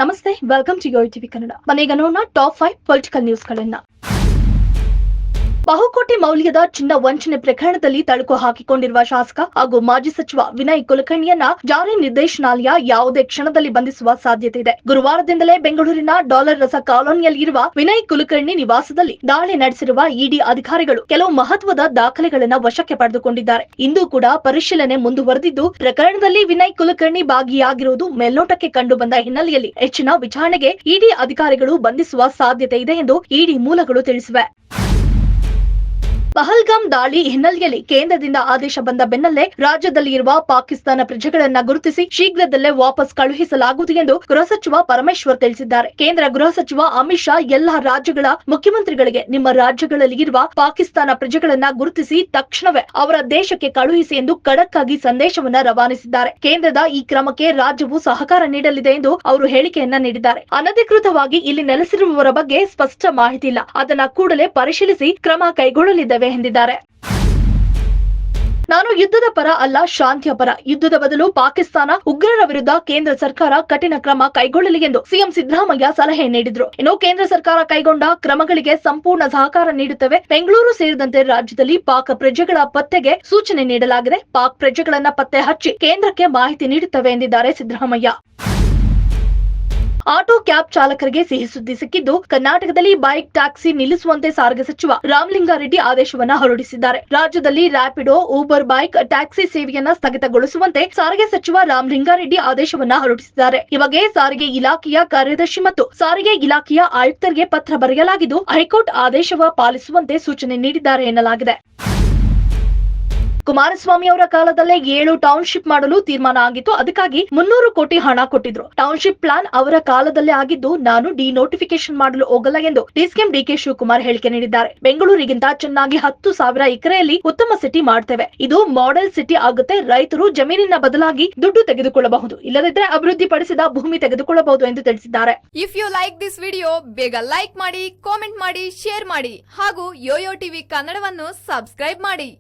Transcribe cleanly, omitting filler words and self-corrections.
ನಮಸ್ತೆ, welcome to yoyo TV Kannada. ಮನೆಗ ನೋಡೋಣ ಟಾಪ್ 5 ಪೊಲಿಟಿಕಲ್ ನ್ಯೂಸ್ಗಳನ್ನ. ಬಹುಕೋಟಿ ಮೌಲ್ಯದ ಚಿನ್ನ ವಂಚನೆ ಪ್ರಕರಣದಲ್ಲಿ ತಳುಕು ಹಾಕಿಕೊಂಡಿರುವ ಶಾಸಕ ಹಾಗೂ ಮಾಜಿ ಸಚಿವ ವಿನಯ್ ಕುಲಕರ್ಣಿಯನ್ನ ಜಾರಿ ನಿರ್ದೇಶನಾಲಯ ಯಾವುದೇ ಕ್ಷಣದಲ್ಲಿ ಬಂಧಿಸುವ ಸಾಧ್ಯತೆ ಇದೆ. ಗುರುವಾರದಿಂದಲೇ ಬೆಂಗಳೂರಿನ ಡಾಲರ್ ರಸ ಕಾಲೋನಿಯಲ್ಲಿ ಇರುವ ವಿನಯ್ ಕುಲಕರ್ಣಿ ನಿವಾಸದಲ್ಲಿ ದಾಳಿ ನಡೆಸಿರುವ ಇಡಿ ಅಧಿಕಾರಿಗಳು ಕೆಲವು ಮಹತ್ವದ ದಾಖಲೆಗಳನ್ನು ವಶಕ್ಕೆ ಪಡೆದುಕೊಂಡಿದ್ದಾರೆ. ಇಂದು ಕೂಡ ಪರಿಶೀಲನೆ ಮುಂದುವರೆದಿದ್ದು, ಪ್ರಕರಣದಲ್ಲಿ ವಿನಯ್ ಕುಲಕರ್ಣಿ ಭಾಗಿಯಾಗಿರುವುದು ಮೇಲ್ನೋಟಕ್ಕೆ ಕಂಡು ಬಂದ ಹಿನ್ನೆಲೆಯಲ್ಲಿ ಹೆಚ್ಚಿನ ವಿಚಾರಣೆಗೆ ಇಡಿ ಅಧಿಕಾರಿಗಳು ಬಂಧಿಸುವ ಸಾಧ್ಯತೆ ಇದೆ ಎಂದು ಇಡಿ ಮೂಲಗಳು ತಿಳಿಸಿವೆ. ಪಹಲ್ಗಾಮ್ ದಾಳಿ ಹಿನ್ನೆಲೆಯಲ್ಲಿ ಕೇಂದ್ರದಿಂದ ಆದೇಶ ಬಂದ ಬೆನ್ನಲ್ಲೇ ರಾಜ್ಯದಲ್ಲಿ ಇರುವ ಪಾಕಿಸ್ತಾನ ಪ್ರಜೆಗಳನ್ನ ಗುರುತಿಸಿ ಶೀಘ್ರದಲ್ಲೇ ವಾಪಸ್ ಕಳುಹಿಸಲಾಗುವುದು ಎಂದು ಗೃಹ ಸಚಿವ ಪರಮೇಶ್ವರ್ ತಿಳಿಸಿದ್ದಾರೆ. ಕೇಂದ್ರ ಗೃಹ ಸಚಿವ ಅಮಿತ್ ಶಾ ಎಲ್ಲಾ ರಾಜ್ಯಗಳ ಮುಖ್ಯಮಂತ್ರಿಗಳಿಗೆ ನಿಮ್ಮ ರಾಜ್ಯಗಳಲ್ಲಿ ಇರುವ ಪಾಕಿಸ್ತಾನ ಪ್ರಜೆಗಳನ್ನ ಗುರುತಿಸಿ ತಕ್ಷಣವೇ ಅವರ ದೇಶಕ್ಕೆ ಕಳುಹಿಸಿ ಎಂದು ಖಡಕ್ ಆಗಿ ಸಂದೇಶವನ್ನ ರವಾನಿಸಿದ್ದಾರೆ. ಕೇಂದ್ರದ ಈ ಕ್ರಮಕ್ಕೆ ರಾಜ್ಯವು ಸಹಕಾರ ನೀಡಲಿದೆ ಎಂದು ಅವರು ಹೇಳಿಕೆಯನ್ನ ನೀಡಿದ್ದಾರೆ. ಅನಧಿಕೃತವಾಗಿ ಇಲ್ಲಿ ನೆಲೆಸಿರುವವರ ಬಗ್ಗೆ ಸ್ಪಷ್ಟ ಮಾಹಿತಿ ಇಲ್ಲ, ಅದನ್ನ ಕೂಡಲೇ ಪರಿಶೀಲಿಸಿ ಕ್ರಮ ಕೈಗೊಳ್ಳಲಿದ್ದೇವೆ ಎಂದಿದ್ದಾರೆ. ನಾನು ಯುದ್ಧದ ಪರ ಅಲ್ಲ, ಶಾಂತಿಯ ಪರ. ಯುದ್ಧದ ಬದಲು ಪಾಕಿಸ್ತಾನ ಉಗ್ರರ ವಿರುದ್ಧ ಕೇಂದ್ರ ಸರ್ಕಾರ ಕಠಿಣ ಕ್ರಮ ಕೈಗೊಳ್ಳಲಿ ಎಂದು ಸಿಎಂ ಸಿದ್ದರಾಮಯ್ಯ ಸಲಹೆ ನೀಡಿದ್ರು. ಇನ್ನು ಕೇಂದ್ರ ಸರ್ಕಾರ ಕೈಗೊಂಡ ಕ್ರಮಗಳಿಗೆ ಸಂಪೂರ್ಣ ಸಹಕಾರ ನೀಡುತ್ತೇವೆ. ಬೆಂಗಳೂರು ಸೇರಿದಂತೆ ರಾಜ್ಯದಲ್ಲಿ ಪಾಕ್ ಪ್ರಜೆಗಳ ಪತ್ತೆಗೆ ಸೂಚನೆ ನೀಡಲಾಗಿದೆ. ಪಾಕ್ ಪ್ರಜೆಗಳನ್ನ ಪತ್ತೆ ಹಚ್ಚಿ ಕೇಂದ್ರಕ್ಕೆ ಮಾಹಿತಿ ನೀಡುತ್ತವೆ ಎಂದಿದ್ದಾರೆ ಸಿದ್ದರಾಮಯ್ಯ. ಆಟೋ ಕ್ಯಾಬ್ ಚಾಲಕರಿಗೆ ಸಿಹಿ ಸುದ್ದಿ ಸಿಕ್ಕಿದ್ದು, ಕರ್ನಾಟಕದಲ್ಲಿ ಬೈಕ್ ಟ್ಯಾಕ್ಸಿ ನಿಲ್ಲಿಸುವಂತೆ ಸಾರಿಗೆ ಸಚಿವ ರಾಮಲಿಂಗಾರೆಡ್ಡಿ ಆದೇಶವನ್ನ ಹೊರಡಿಸಿದ್ದಾರೆ. ರಾಜ್ಯದಲ್ಲಿ ರ್ಯಾಪಿಡೋ, ಊಬರ್, ಬೈಕ್ ಟ್ಯಾಕ್ಸಿ ಸೇವೆಯನ್ನ ಸ್ಥಗಿತಗೊಳಿಸುವಂತೆ ಸಾರಿಗೆ ಸಚಿವ ರಾಮಲಿಂಗಾರೆಡ್ಡಿ ಆದೇಶವನ್ನ ಹೊರಡಿಸಿದ್ದಾರೆ. ಈ ಬಗ್ಗೆ ಸಾರಿಗೆ ಇಲಾಖೆಯ ಕಾರ್ಯದರ್ಶಿ ಮತ್ತು ಸಾರಿಗೆ ಇಲಾಖೆಯ ಆಯುಕ್ತರಿಗೆ ಪತ್ರ ಬರೆಯಲಾಗಿದ್ದು, ಹೈಕೋರ್ಟ್ ಆದೇಶವ ಪಾಲಿಸುವಂತೆ ಸೂಚನೆ ನೀಡಿದ್ದಾರೆ ಎನ್ನಲಾಗಿದೆ. ಕುಮಾರಸ್ವಾಮಿ ಅವರ ಕಾಲದಲ್ಲೇ 7 ಟೌನ್ಶಿಪ್ ಮಾಡಲು ತೀರ್ಮಾನ ಆಗಿತ್ತು. ಅದಕ್ಕಾಗಿ 300 ಕೋಟಿ ಹಣ ಕೊಟ್ಟಿದ್ರು. ಟೌನ್ಶಿಪ್ ಪ್ಲಾನ್ ಅವರ ಕಾಲದಲ್ಲೇ ಆಗಿದ್ದು, ನಾನು ಡಿನೋಟಿಫಿಕೇಶನ್ ಮಾಡಲು ಹೋಗಲ್ಲ ಎಂದು ಡಿಸಿಎಂ ಡಿಕೆ ಶಿವಕುಮಾರ್ ಹೇಳಿಕೆ ನೀಡಿದ್ದಾರೆ. ಬೆಂಗಳೂರಿಗಿಂತ ಚೆನ್ನಾಗಿ 10,000 ಎಕರೆಯಲ್ಲಿ ಉತ್ತಮ ಸಿಟಿ ಮಾಡ್ತೇವೆ. ಇದು ಮಾಡೆಲ್ ಸಿಟಿ ಆಗುತ್ತೆ. ರೈತರು ಜಮೀನಿನ ಬದಲಾಗಿ ದುಡ್ಡು ತೆಗೆದುಕೊಳ್ಳಬಹುದು, ಇಲ್ಲದಿದ್ದರೆ ಅಭಿವೃದ್ಧಿ ಪಡಿಸಿದ ಭೂಮಿ ತೆಗೆದುಕೊಳ್ಳಬಹುದು ಎಂದು ತಿಳಿಸಿದ್ದಾರೆ. If you like this video, ಬೇಗ ಲೈಕ್ ಮಾಡಿ, ಕಾಮೆಂಟ್ ಮಾಡಿ, ಶೇರ್ ಮಾಡಿ ಹಾಗೂ ಯೋಯೋ ಟಿವಿ ಕನ್ನಡವನ್ನು ಸಬ್ಸ್ಕ್ರೈಬ್ ಮಾಡಿ.